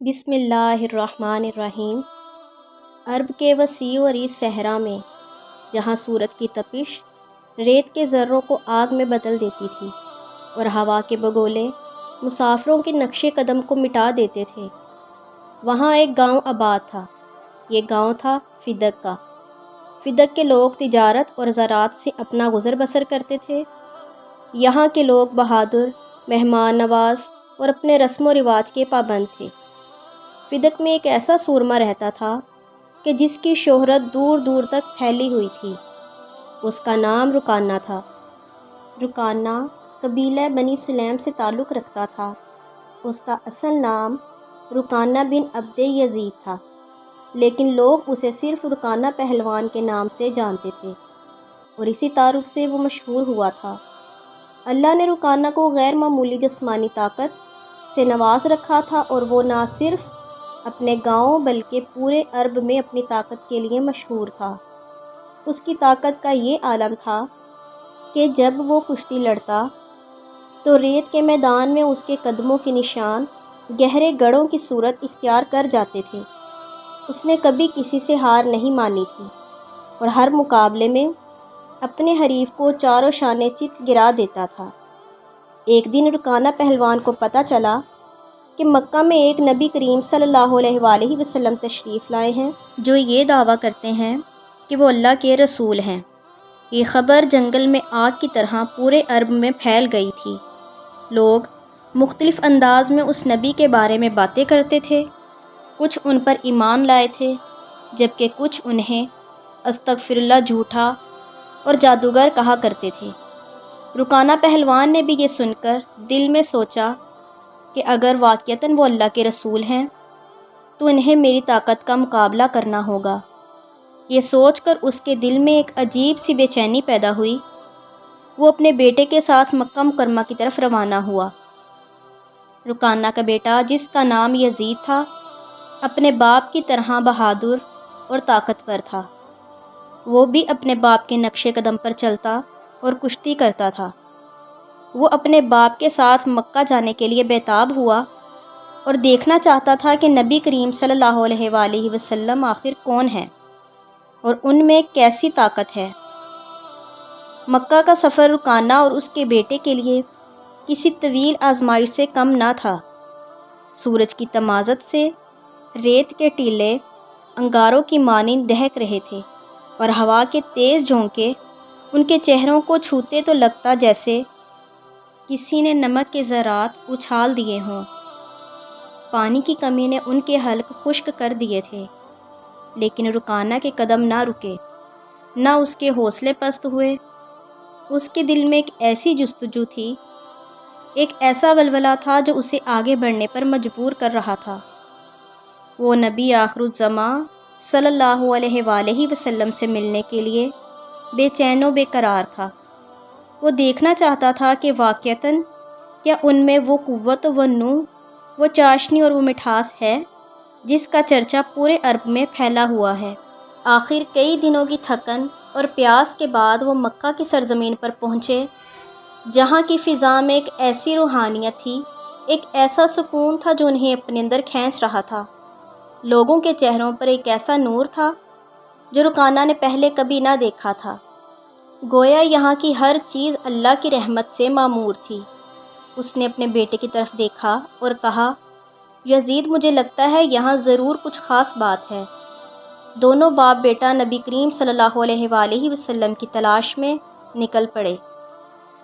بسم اللہ الرحمن الرحیم۔ عرب کے وسیع و عریض صحرا میں جہاں سورج کی تپش ریت کے ذروں کو آگ میں بدل دیتی تھی اور ہوا کے بگولے مسافروں کے نقش قدم کو مٹا دیتے تھے، وہاں ایک گاؤں آباد تھا۔ یہ گاؤں تھا فدق کا۔ فدق کے لوگ تجارت اور زراعت سے اپنا گزر بسر کرتے تھے۔ یہاں کے لوگ بہادر، مہمان نواز اور اپنے رسم و رواج کے پابند تھے۔ فدق میں ایک ایسا سورما رہتا تھا کہ جس کی شہرت دور دور تک پھیلی ہوئی تھی۔ اس کا نام رکانہ تھا۔ رکانہ قبیلہ بنی سلیم سے تعلق رکھتا تھا۔ اس کا اصل نام رکانہ بن عبد یزید تھا، لیکن لوگ اسے صرف رکانہ پہلوان کے نام سے جانتے تھے اور اسی تعارف سے وہ مشہور ہوا تھا۔ اللہ نے رکانہ کو غیر معمولی جسمانی طاقت سے نواز رکھا تھا اور وہ نہ صرف اپنے گاؤں بلکہ پورے عرب میں اپنی طاقت کے لیے مشہور تھا۔ اس کی طاقت کا یہ عالم تھا کہ جب وہ کشتی لڑتا تو ریت کے میدان میں اس کے قدموں کے نشان گہرے گڑھوں کی صورت اختیار کر جاتے تھے۔ اس نے کبھی کسی سے ہار نہیں مانی تھی اور ہر مقابلے میں اپنے حریف کو چاروں شانے چت گرا دیتا تھا۔ ایک دن رکانہ پہلوان کو پتہ چلا کہ مکہ میں ایک نبی کریم صلی اللہ علیہ وآلہ وسلم تشریف لائے ہیں جو یہ دعویٰ کرتے ہیں کہ وہ اللہ کے رسول ہیں۔ یہ خبر جنگل میں آگ کی طرح پورے عرب میں پھیل گئی تھی۔ لوگ مختلف انداز میں اس نبی کے بارے میں باتیں کرتے تھے۔ کچھ ان پر ایمان لائے تھے جبکہ کچھ انہیں استغفر اللہ جھوٹا اور جادوگر کہا کرتے تھے۔ رکانہ پہلوان نے بھی یہ سن کر دل میں سوچا کہ اگر واقعتاً وہ اللہ کے رسول ہیں تو انہیں میری طاقت کا مقابلہ کرنا ہوگا۔ یہ سوچ کر اس کے دل میں ایک عجیب سی بے چینی پیدا ہوئی۔ وہ اپنے بیٹے کے ساتھ مکہ مکرمہ کی طرف روانہ ہوا۔ رکانہ کا بیٹا جس کا نام یزید تھا اپنے باپ کی طرح بہادر اور طاقتور تھا۔ وہ بھی اپنے باپ کے نقش قدم پر چلتا اور کشتی کرتا تھا۔ وہ اپنے باپ کے ساتھ مکہ جانے کے لیے بیتاب ہوا اور دیکھنا چاہتا تھا کہ نبی کریم صلی اللہ علیہ وآلہ وسلم آخر کون ہیں اور ان میں کیسی طاقت ہے۔ مکہ کا سفر رکانہ اور اس کے بیٹے کے لیے کسی طویل آزمائش سے کم نہ تھا۔ سورج کی تمازت سے ریت کے ٹیلے انگاروں کی مانند دہک رہے تھے اور ہوا کے تیز جھونکے ان کے چہروں کو چھوتے تو لگتا جیسے کسی نے نمک کے ذرات اچھال دیے ہوں۔ پانی کی کمی نے ان کے حلق خشک کر دیے تھے، لیکن رکانہ کے قدم نہ رکے، نہ اس کے حوصلے پست ہوئے۔ اس کے دل میں ایک ایسی جستجو تھی، ایک ایسا ولولہ تھا جو اسے آگے بڑھنے پر مجبور کر رہا تھا۔ وہ نبی آخر الزماں صلی اللہ علیہ وآلہ وسلم سے ملنے کے لیے بے چین و بے قرار تھا۔ وہ دیکھنا چاہتا تھا کہ واقعتاً کیا ان میں وہ قوت و وہ نور، وہ چاشنی اور وہ مٹھاس ہے جس کا چرچا پورے عرب میں پھیلا ہوا ہے۔ آخر کئی دنوں کی تھکن اور پیاس کے بعد وہ مکہ کی سرزمین پر پہنچے، جہاں کی فضا میں ایک ایسی روحانیت تھی، ایک ایسا سکون تھا جو انہیں اپنے اندر کھینچ رہا تھا۔ لوگوں کے چہروں پر ایک ایسا نور تھا جو رکانہ نے پہلے کبھی نہ دیکھا تھا، گویا یہاں کی ہر چیز اللہ کی رحمت سے معمور تھی۔ اس نے اپنے بیٹے کی طرف دیکھا اور کہا، یزید مجھے لگتا ہے یہاں ضرور کچھ خاص بات ہے۔ دونوں باپ بیٹا نبی کریم صلی اللہ علیہ وآلہ وسلم کی تلاش میں نکل پڑے۔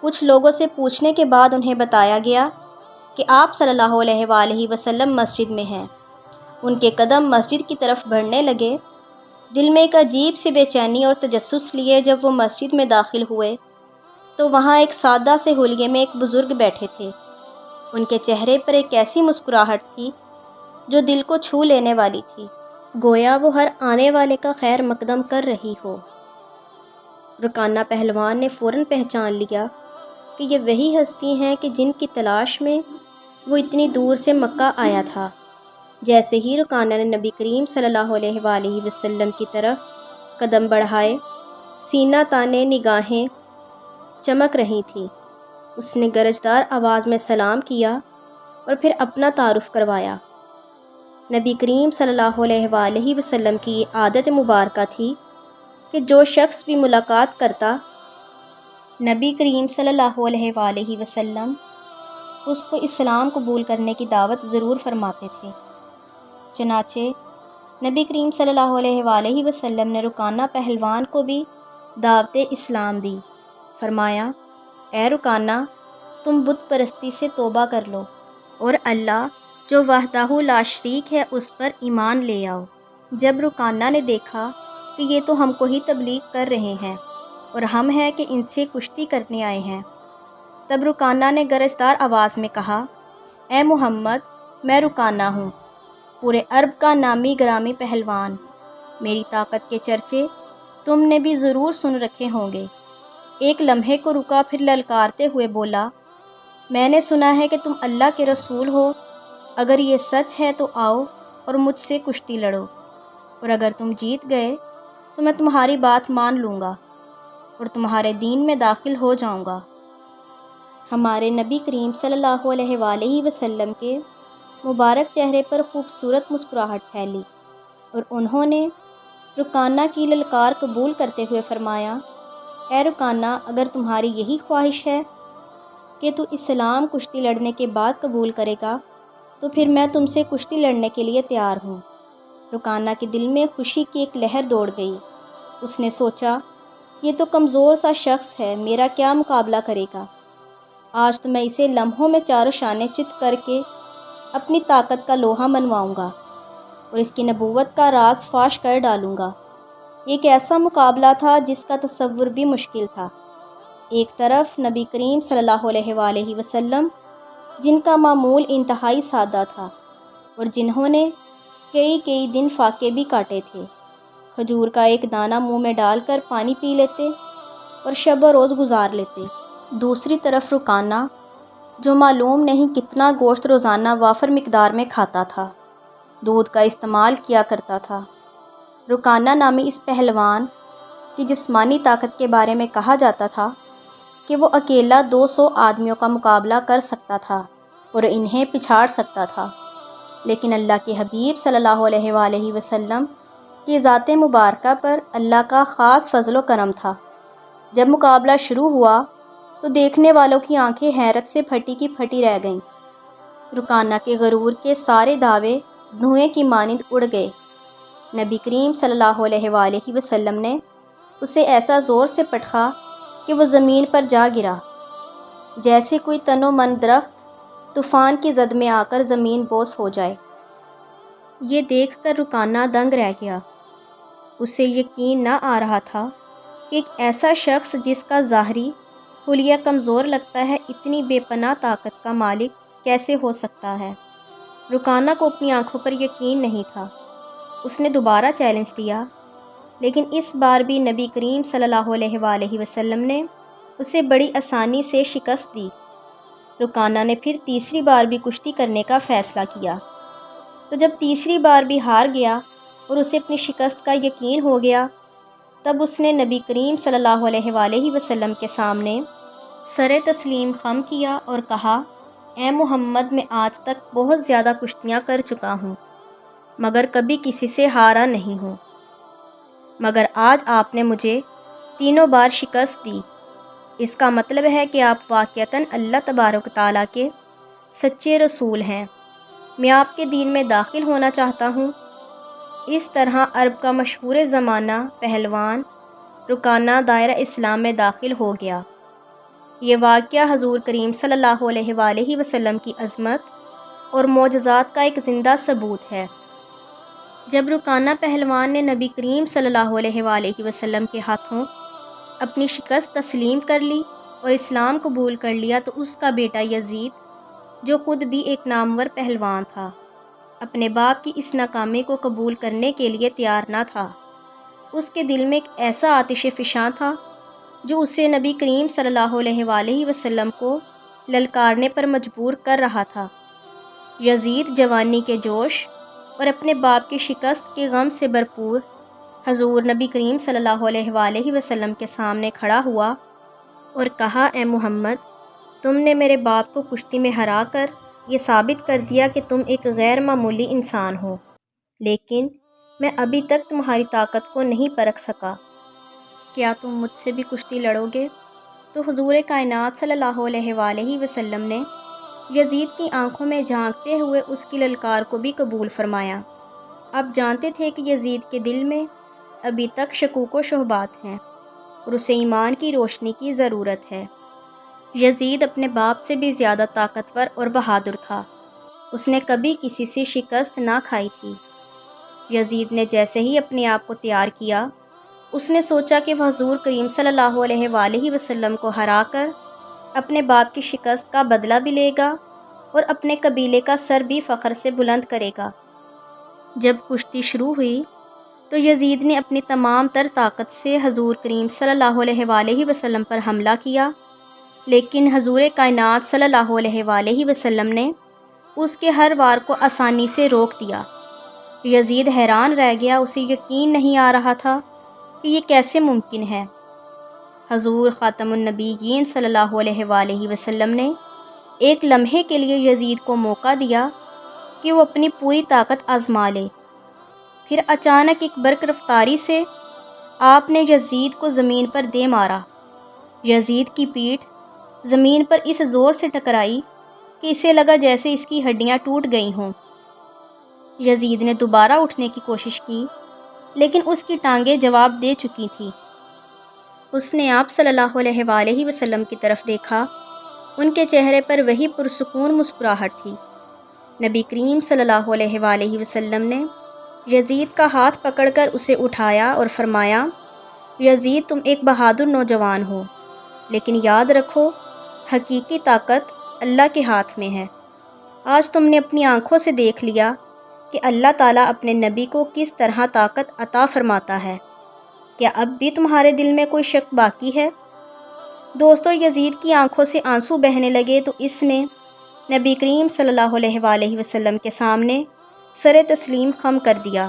کچھ لوگوں سے پوچھنے کے بعد انہیں بتایا گیا کہ آپ صلی اللہ علیہ وآلہ وسلم مسجد میں ہیں۔ ان کے قدم مسجد کی طرف بڑھنے لگے۔ دل میں ایک عجیب سی بے چینی اور تجسس لیے جب وہ مسجد میں داخل ہوئے تو وہاں ایک سادہ سے حلیے میں ایک بزرگ بیٹھے تھے۔ ان کے چہرے پر ایک ایسی مسکراہٹ تھی جو دل کو چھو لینے والی تھی، گویا وہ ہر آنے والے کا خیر مقدم کر رہی ہو۔ رکانہ پہلوان نے فوراً پہچان لیا کہ یہ وہی ہستی ہیں کہ جن کی تلاش میں وہ اتنی دور سے مکہ آیا تھا۔ جیسے ہی رکانہ نے نبی کریم صلی اللہ علیہ وآلہ وسلم کی طرف قدم بڑھائے، سینہ تانے نگاہیں چمک رہی تھیں۔ اس نے گرجدار آواز میں سلام کیا اور پھر اپنا تعارف کروایا۔ نبی کریم صلی اللہ علیہ وآلہ وسلم کی یہ عادت مبارکہ تھی کہ جو شخص بھی ملاقات کرتا نبی کریم صلی اللہ علیہ وآلہ وسلم اس کو اسلام قبول کرنے کی دعوت ضرور فرماتے تھے۔ چنانچہ نبی کریم صلی اللہ علیہ وآلہ وسلم نے رکانہ پہلوان کو بھی دعوت اسلام دی۔ فرمایا، اے رکانہ، تم بت پرستی سے توبہ کر لو اور اللہ جو وحدہ لا شریک ہے اس پر ایمان لے آؤ۔ جب رکانہ نے دیکھا کہ یہ تو ہم کو ہی تبلیغ کر رہے ہیں اور ہم ہیں کہ ان سے کشتی کرنے آئے ہیں، تب رکانہ نے گرجدار آواز میں کہا، اے محمد، میں رکانہ ہوں، پورے عرب کا نامی گرامی پہلوان، میری طاقت کے چرچے تم نے بھی ضرور سن رکھے ہوں گے۔ ایک لمحے کو رکا، پھر للکارتے ہوئے بولا، میں نے سنا ہے کہ تم اللہ کے رسول ہو، اگر یہ سچ ہے تو آؤ اور مجھ سے کشتی لڑو، اور اگر تم جیت گئے تو میں تمہاری بات مان لوں گا اور تمہارے دین میں داخل ہو جاؤں گا۔ ہمارے نبی کریم صلی اللہ علیہ وآلہ وسلم کے مبارک چہرے پر خوبصورت مسکراہٹ پھیلی اور انہوں نے رکانہ کی للکار قبول کرتے ہوئے فرمایا، اے رکانہ، اگر تمہاری یہی خواہش ہے کہ تو اسلام کشتی لڑنے کے بعد قبول کرے گا تو پھر میں تم سے کشتی لڑنے کے لیے تیار ہوں۔ رکانہ کے دل میں خوشی کی ایک لہر دوڑ گئی۔ اس نے سوچا، یہ تو کمزور سا شخص ہے، میرا کیا مقابلہ کرے گا؟ آج تو میں اسے لمحوں میں چاروں شانے چت کر کے اپنی طاقت کا لوہا منواؤں گا اور اس کی نبوت کا راز فاش کر ڈالوں گا۔ یہ ایک ایسا مقابلہ تھا جس کا تصور بھی مشکل تھا۔ ایک طرف نبی کریم صلی اللہ علیہ وآلہ وسلم، جن کا معمول انتہائی سادہ تھا اور جنہوں نے کئی دن فاقے بھی کاٹے تھے، کھجور کا ایک دانہ منہ میں ڈال کر پانی پی لیتے اور شب و روز گزار لیتے۔ دوسری طرف رکانہ، جو معلوم نہیں کتنا گوشت روزانہ وافر مقدار میں کھاتا تھا، دودھ کا استعمال کیا کرتا تھا۔ رکانہ نامی اس پہلوان کی جسمانی طاقت کے بارے میں کہا جاتا تھا کہ وہ اکیلا 200 آدمیوں کا مقابلہ کر سکتا تھا اور انہیں پچھاڑ سکتا تھا، لیکن اللہ کے حبیب صلی اللہ علیہ وآلہ وسلم کی ذات مبارکہ پر اللہ کا خاص فضل و کرم تھا۔ جب مقابلہ شروع ہوا تو دیکھنے والوں کی آنکھیں حیرت سے پھٹی کی پھٹی رہ گئیں۔ رکانہ کے غرور کے سارے دعوے دھوئیں کی مانند اڑ گئے۔ نبی کریم صلی اللہ علیہ وآلہ وسلم نے اسے ایسا زور سے پٹخا کہ وہ زمین پر جا گرا، جیسے کوئی تن و من درخت طوفان کی زد میں آ کر زمین بوس ہو جائے۔ یہ دیکھ کر رکانہ دنگ رہ گیا۔ اسے یقین نہ آ رہا تھا کہ ایک ایسا شخص جس کا ظاہری حلیہ کمزور لگتا ہے، اتنی بے پناہ طاقت کا مالک کیسے ہو سکتا ہے۔ رکانہ کو اپنی آنکھوں پر یقین نہیں تھا۔ اس نے دوبارہ چیلنج دیا، لیکن اس بار بھی نبی کریم صلی اللہ علیہ وآلہ وسلم نے اسے بڑی آسانی سے شکست دی۔ رکانہ نے پھر تیسری بار بھی کشتی کرنے کا فیصلہ کیا، تو جب تیسری بار بھی ہار گیا اور اسے اپنی شکست کا یقین ہو گیا، تب اس نے نبی کریم صلی اللہ علیہ وآلہ وسلم کے سامنے سر تسلیم خم کیا اور کہا، اے محمد، میں آج تک بہت زیادہ کشتیاں کر چکا ہوں مگر کبھی کسی سے ہارا نہیں ہوں، مگر آج آپ نے مجھے تینوں بار شکست دی۔ اس کا مطلب ہے کہ آپ واقعتاً اللہ تبارک و تعالیٰ کے سچے رسول ہیں۔ میں آپ کے دین میں داخل ہونا چاہتا ہوں۔ اس طرح عرب کا مشہور زمانہ پہلوان رکانہ دائرہ اسلام میں داخل ہو گیا۔ یہ واقعہ حضور کریم صلی اللہ علیہ وآلہ وسلم کی عظمت اور معجزات کا ایک زندہ ثبوت ہے۔ جب رکانہ پہلوان نے نبی کریم صلی اللہ علیہ وآلہ وسلم کے ہاتھوں اپنی شکست تسلیم کر لی اور اسلام قبول کر لیا تو اس کا بیٹا یزید، جو خود بھی ایک نامور پہلوان تھا، اپنے باپ کی اس ناکامی کو قبول کرنے کے لیے تیار نہ تھا۔ اس کے دل میں ایک ایسا آتش فشاں تھا جو اسے نبی کریم صلی اللہ علیہ وآلہ وسلم کو للکارنے پر مجبور کر رہا تھا۔ یزید جوانی کے جوش اور اپنے باپ کی شکست کے غم سے بھرپور حضور نبی کریم صلی اللہ علیہ وآلہ وسلم کے سامنے کھڑا ہوا اور کہا، اے محمد، تم نے میرے باپ کو کشتی میں ہرا کر یہ ثابت کر دیا کہ تم ایک غیر معمولی انسان ہو، لیکن میں ابھی تک تمہاری طاقت کو نہیں پرکھ سکا۔ کیا تم مجھ سے بھی کشتی لڑو گے؟ تو حضور کائنات صلی اللہ علیہ وآلہ وسلم نے یزید کی آنکھوں میں جھانکتے ہوئے اس کی للکار کو بھی قبول فرمایا۔ اب جانتے تھے کہ یزید کے دل میں ابھی تک شکوک و شبہات ہیں اور اسے ایمان کی روشنی کی ضرورت ہے۔ یزید اپنے باپ سے بھی زیادہ طاقتور اور بہادر تھا۔ اس نے کبھی کسی سے شکست نہ کھائی تھی۔ یزید نے جیسے ہی اپنے آپ کو تیار کیا، اس نے سوچا کہ وہ حضور کریم صلی اللہ علیہ وآلہ وسلم کو ہرا کر اپنے باپ کی شکست کا بدلہ بھی لے گا اور اپنے قبیلے کا سر بھی فخر سے بلند کرے گا۔ جب کشتی شروع ہوئی تو یزید نے اپنی تمام تر طاقت سے حضور کریم صلی اللہ علیہ وآلہ وسلم پر حملہ کیا، لیکن حضور کائنات صلی اللہ علیہ وآلہ وسلم نے اس کے ہر وار کو آسانی سے روک دیا۔ یزید حیران رہ گیا، اسے یقین نہیں آ رہا تھا کہ یہ کیسے ممکن ہے۔ حضور خاتم النبیین صلی اللہ علیہ وآلہ وسلم نے ایک لمحے کے لیے یزید کو موقع دیا کہ وہ اپنی پوری طاقت آزما لے۔ پھر اچانک ایک برق رفتاری سے آپ نے یزید کو زمین پر دے مارا۔ یزید کی پیٹھ زمین پر اس زور سے ٹکرائی کہ اسے لگا جیسے اس کی ہڈیاں ٹوٹ گئی ہوں۔ یزید نے دوبارہ اٹھنے کی کوشش کی، لیکن اس کی ٹانگیں جواب دے چکی تھیں۔ اس نے آپ صلی اللہ علیہ وآلہ وسلم کی طرف دیکھا، ان کے چہرے پر وہی پرسکون مسکراہٹ تھی۔ نبی کریم صلی اللہ علیہ وآلہ وسلم نے یزید کا ہاتھ پکڑ کر اسے اٹھایا اور فرمایا، یزید تم ایک بہادر نوجوان ہو، لیکن یاد رکھو حقیقی طاقت اللہ کے ہاتھ میں ہے۔ آج تم نے اپنی آنکھوں سے دیکھ لیا کہ اللہ تعالیٰ اپنے نبی کو کس طرح طاقت عطا فرماتا ہے۔ کیا اب بھی تمہارے دل میں کوئی شک باقی ہے؟ دوستو، یزید کی آنکھوں سے آنسو بہنے لگے تو اس نے نبی کریم صلی اللہ علیہ وآلہ وسلم کے سامنے سر تسلیم خم کر دیا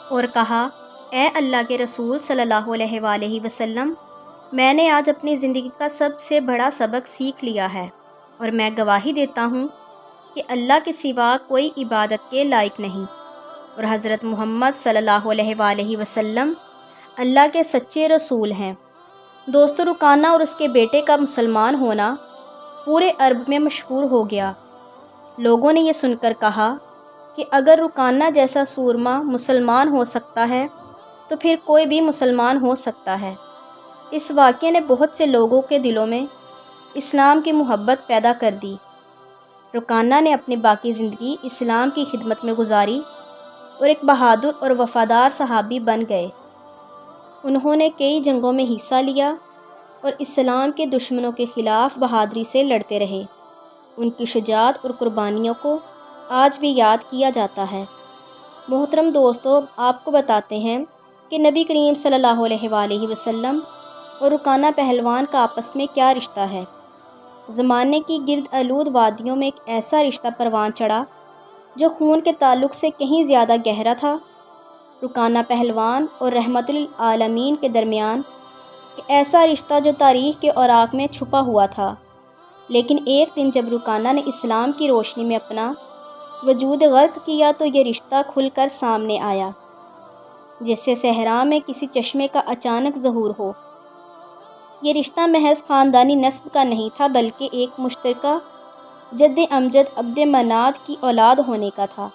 اور کہا، اے اللہ کے رسول صلی اللہ علیہ وآلہ وسلم، میں نے آج اپنی زندگی کا سب سے بڑا سبق سیکھ لیا ہے، اور میں گواہی دیتا ہوں کہ اللہ کے سوا کوئی عبادت کے لائق نہیں، اور حضرت محمد صلی اللہ علیہ وآلہ وسلم اللہ کے سچے رسول ہیں۔ دوستو، رکانہ اور اس کے بیٹے کا مسلمان ہونا پورے عرب میں مشہور ہو گیا۔ لوگوں نے یہ سن کر کہا کہ اگر رکانہ جیسا سورما مسلمان ہو سکتا ہے تو پھر کوئی بھی مسلمان ہو سکتا ہے۔ اس واقعے نے بہت سے لوگوں کے دلوں میں اسلام کی محبت پیدا کر دی۔ رکانہ نے اپنی باقی زندگی اسلام کی خدمت میں گزاری اور ایک بہادر اور وفادار صحابی بن گئے۔ انہوں نے کئی جنگوں میں حصہ لیا اور اسلام کے دشمنوں کے خلاف بہادری سے لڑتے رہے۔ ان کی شجاعت اور قربانیوں کو آج بھی یاد کیا جاتا ہے۔ محترم دوستو، آپ کو بتاتے ہیں کہ نبی کریم صلی اللہ علیہ وآلہ وسلم اور رکانہ پہلوان کا آپس میں کیا رشتہ ہے۔ زمانے کی گرد آلود وادیوں میں ایک ایسا رشتہ پروان چڑھا جو خون کے تعلق سے کہیں زیادہ گہرا تھا۔ رکانہ پہلوان اور رحمت للعالمین کے درمیان ایک ایسا رشتہ جو تاریخ کے اوراق میں چھپا ہوا تھا، لیکن ایک دن جب رکانہ نے اسلام کی روشنی میں اپنا وجود غرق کیا تو یہ رشتہ کھل کر سامنے آیا، جیسے صحرا میں کسی چشمے کا اچانک ظہور ہو۔ یہ رشتہ محض خاندانی نسب کا نہیں تھا، بلکہ ایک مشترکہ جد امجد عبد منات کی اولاد ہونے کا تھا۔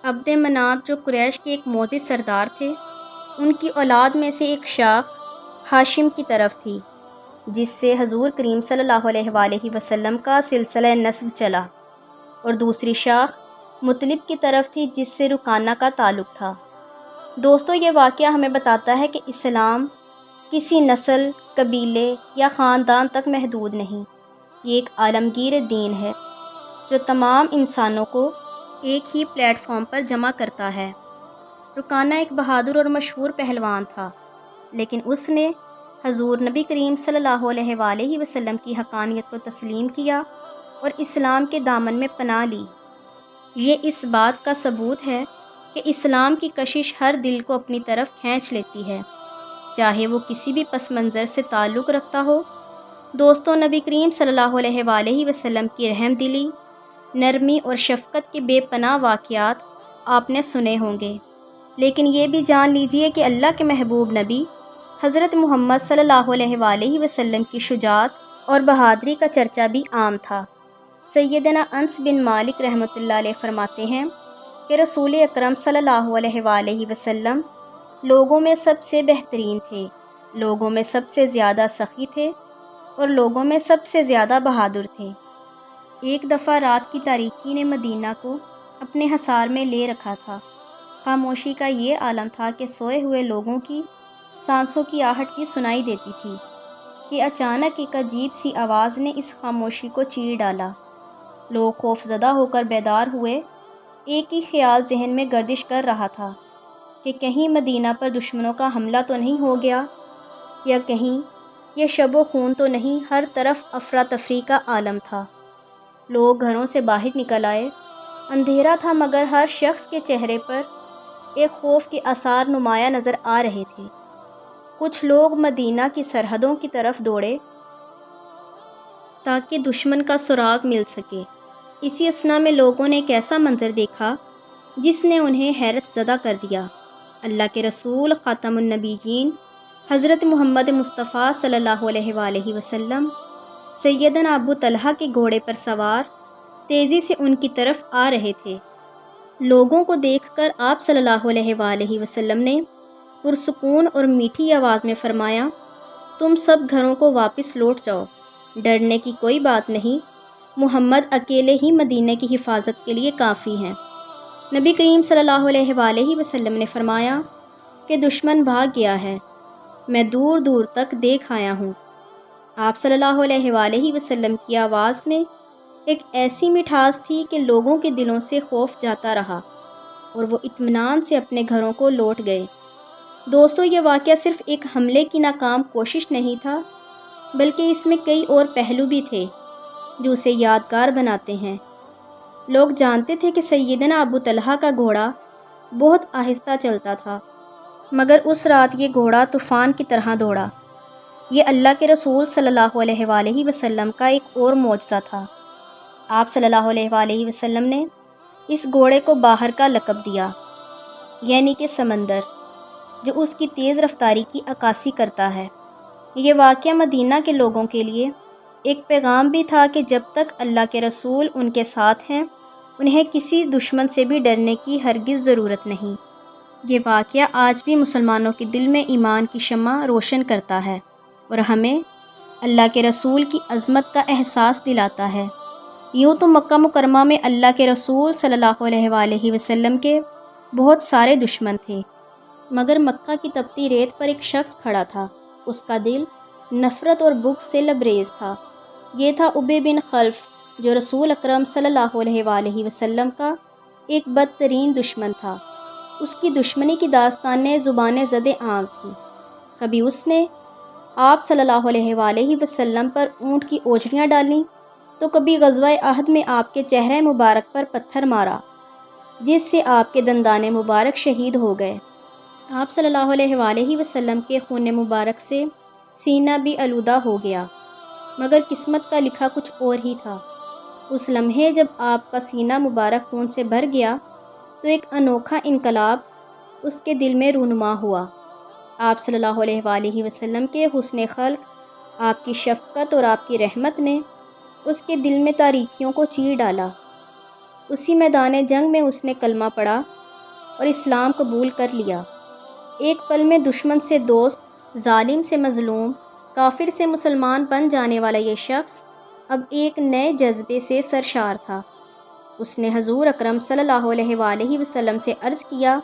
عبد منات جو قریش کے ایک معزز سردار تھے، ان کی اولاد میں سے ایک شاخ ہاشم کی طرف تھی، جس سے حضور کریم صلی اللہ علیہ وآلہ وسلم کا سلسلہ نسب چلا، اور دوسری شاخ مطلب کی طرف تھی، جس سے رکانہ کا تعلق تھا۔ دوستو، یہ واقعہ ہمیں بتاتا ہے کہ اسلام کسی نسل، قبیلے یا خاندان تک محدود نہیں۔ یہ ایک عالمگیر دین ہے جو تمام انسانوں کو ایک ہی پلیٹ فارم پر جمع کرتا ہے۔ رکانہ ایک بہادر اور مشہور پہلوان تھا، لیکن اس نے حضور نبی کریم صلی اللہ علیہ وآلہ وسلم کی حقانیت کو تسلیم کیا اور اسلام کے دامن میں پناہ لی۔ یہ اس بات کا ثبوت ہے کہ اسلام کی کشش ہر دل کو اپنی طرف کھینچ لیتی ہے، چاہے وہ کسی بھی پس منظر سے تعلق رکھتا ہو۔ دوستو، نبی کریم صلی اللہ علیہ وآلہ وسلم کی رحم دلی نرمی اور شفقت کے بے پناہ واقعات آپ نے سنے ہوں گے، لیکن یہ بھی جان لیجئے کہ اللہ کے محبوب نبی حضرت محمد صلی اللہ علیہ وآلہ وسلم کی شجاعت اور بہادری کا چرچا بھی عام تھا۔ سیدنا انس بن مالک رحمۃ اللہ علیہ فرماتے ہیں کہ رسول اکرم صلی اللہ علیہ وآلہ وسلم لوگوں میں سب سے بہترین تھے، لوگوں میں سب سے زیادہ سخی تھے اور لوگوں میں سب سے زیادہ بہادر تھے۔ ایک دفعہ رات کی تاریکی نے مدینہ کو اپنے حصار میں لے رکھا تھا۔ خاموشی کا یہ عالم تھا کہ سوئے ہوئے لوگوں کی سانسوں کی آہٹ بھی سنائی دیتی تھی کہ اچانک ایک عجیب سی آواز نے اس خاموشی کو چیر ڈالا۔ لوگ خوف زدہ ہو کر بیدار ہوئے۔ ایک ہی خیال ذہن میں گردش کر رہا تھا کہ کہیں مدینہ پر دشمنوں کا حملہ تو نہیں ہو گیا، یا کہیں یہ شب و خون تو نہیں۔ ہر طرف افراتفری کا عالم تھا۔ لوگ گھروں سے باہر نکل آئے۔ اندھیرا تھا مگر ہر شخص کے چہرے پر ایک خوف کے آثار نمایاں نظر آ رہے تھے۔ کچھ لوگ مدینہ کی سرحدوں کی طرف دوڑے تاکہ دشمن کا سراغ مل سکے۔ اسی اثنا میں لوگوں نے ایک ایسا منظر دیکھا جس نے انہیں حیرت زدہ کر دیا۔ اللہ کے رسول خاتم النبیین حضرت محمد مصطفیٰ صلی اللہ علیہ وآلہ وسلم سیدنا ابو طلحہ کے گھوڑے پر سوار تیزی سے ان کی طرف آ رہے تھے۔ لوگوں کو دیکھ کر آپ صلی اللہ علیہ وآلہ وسلم نے پرسکون اور میٹھی آواز میں فرمایا، تم سب گھروں کو واپس لوٹ جاؤ، ڈرنے کی کوئی بات نہیں، محمد اکیلے ہی مدینے کی حفاظت کے لیے کافی ہیں۔ نبی کریم صلی اللہ علیہ وآلہ وسلم نے فرمایا کہ دشمن بھاگ گیا ہے، میں دور دور تک دیکھ آیا ہوں۔ آپ صلی اللہ علیہ وآلہ وسلم کی آواز میں ایک ایسی مٹھاس تھی کہ لوگوں کے دلوں سے خوف جاتا رہا اور وہ اطمینان سے اپنے گھروں کو لوٹ گئے۔ دوستو، یہ واقعہ صرف ایک حملے کی ناکام کوشش نہیں تھا، بلکہ اس میں کئی اور پہلو بھی تھے جو اسے یادگار بناتے ہیں۔ لوگ جانتے تھے کہ سیدنا ابو طلحہ کا گھوڑا بہت آہستہ چلتا تھا، مگر اس رات یہ گھوڑا طوفان کی طرح دوڑا۔ یہ اللہ کے رسول صلی اللہ علیہ وآلہ وسلم کا ایک اور معجزہ تھا۔ آپ صلی اللہ علیہ وآلہ وسلم نے اس گھوڑے کو باہر کا لقب دیا، یعنی کہ سمندر، جو اس کی تیز رفتاری کی عکاسی کرتا ہے۔ یہ واقعہ مدینہ کے لوگوں کے لیے ایک پیغام بھی تھا کہ جب تک اللہ کے رسول ان کے ساتھ ہیں، انہیں کسی دشمن سے بھی ڈرنے کی ہرگز ضرورت نہیں۔ یہ واقعہ آج بھی مسلمانوں کے دل میں ایمان کی شمع روشن کرتا ہے اور ہمیں اللہ کے رسول کی عظمت کا احساس دلاتا ہے۔ یوں تو مکہ مکرمہ میں اللہ کے رسول صلی اللہ علیہ وآلہ وسلم کے بہت سارے دشمن تھے، مگر مکہ کی تپتی ریت پر ایک شخص کھڑا تھا۔ اس کا دل نفرت اور بغض سے لبریز تھا۔ یہ تھا ابی بن خلف، جو رسول اکرم صلی اللہ علیہ وآلہ وسلم کا ایک بدترین دشمن تھا۔ اس کی دشمنی کی داستانیں زبان زد عام تھیں۔ کبھی اس نے آپ صلی اللہ علیہ وآلہ وسلم پر اونٹ کی اوجڑیاں ڈالیں تو کبھی غزوہ احد میں آپ کے چہرہ مبارک پر پتھر مارا، جس سے آپ کے دندان مبارک شہید ہو گئے۔ آپ صلی اللہ علیہ وآلہ وسلم کے خون مبارک سے سینہ بھی آلودہ ہو گیا، مگر قسمت کا لکھا کچھ اور ہی تھا۔ اس لمحے جب آپ کا سینہ مبارک خون سے بھر گیا تو ایک انوکھا انقلاب اس کے دل میں رونما ہوا۔ آپ صلی اللہ علیہ وآلہ وسلم کے حسن خلق، آپ کی شفقت اور آپ کی رحمت نے اس کے دل میں تاریکیوں کو چیر ڈالا۔ اسی میدان جنگ میں اس نے کلمہ پڑھا اور اسلام قبول کر لیا۔ ایک پل میں دشمن سے دوست، ظالم سے مظلوم، کافر سے مسلمان بن جانے والا یہ شخص اب ایک نئے جذبے سے سرشار تھا۔ اس نے حضور اکرم صلی اللہ علیہ وآلہ وسلم سے عرض کیا،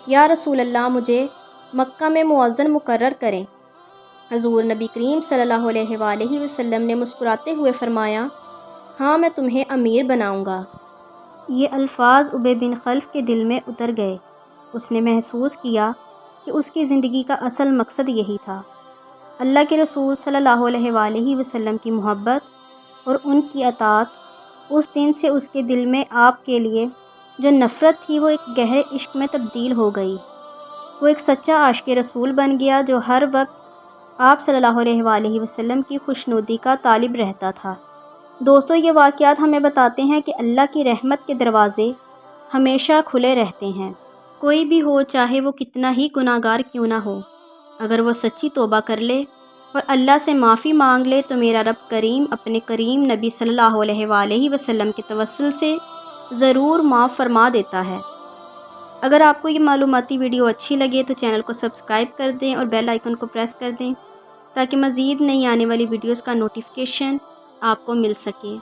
یا رسول اللہ، مجھے مکہ میں مؤذن مقرر کریں۔ حضور نبی کریم صلی اللہ علیہ وآلہ وسلم نے مسکراتے ہوئے فرمایا، ہاں، میں تمہیں امیر بناؤں گا۔ یہ الفاظ ابی بن خلف کے دل میں اتر گئے۔ اس نے محسوس کیا کہ اس کی زندگی کا اصل مقصد یہی تھا۔ اللہ کے رسول صلی اللہ علیہ وآلہ وسلم کی محبت اور ان کی اطاعت۔ اس دن سے اس کے دل میں آپ کے لیے جو نفرت تھی وہ ایک گہرے عشق میں تبدیل ہو گئی۔ وہ ایک سچا عاشق رسول بن گیا جو ہر وقت آپ صلی اللہ علیہ وآلہ وسلم کی خوشنودی کا طالب رہتا تھا۔ دوستو یہ واقعات ہمیں بتاتے ہیں کہ اللہ کی رحمت کے دروازے ہمیشہ کھلے رہتے ہیں۔ کوئی بھی ہو، چاہے وہ کتنا ہی گناہ گار کیوں نہ ہو، اگر وہ سچی توبہ کر لے اور اللہ سے معافی مانگ لے تو میرا رب کریم اپنے کریم نبی صلی اللہ علیہ وآلہ وسلم کے توسل سے ضرور معاف فرما دیتا ہے۔ اگر آپ کو یہ معلوماتی ویڈیو اچھی لگے تو چینل کو سبسکرائب کر دیں اور بیل آئیکن کو پریس کر دیں تاکہ مزید نئی آنے والی ویڈیوز کا نوٹیفیکیشن آپ کو مل سکے۔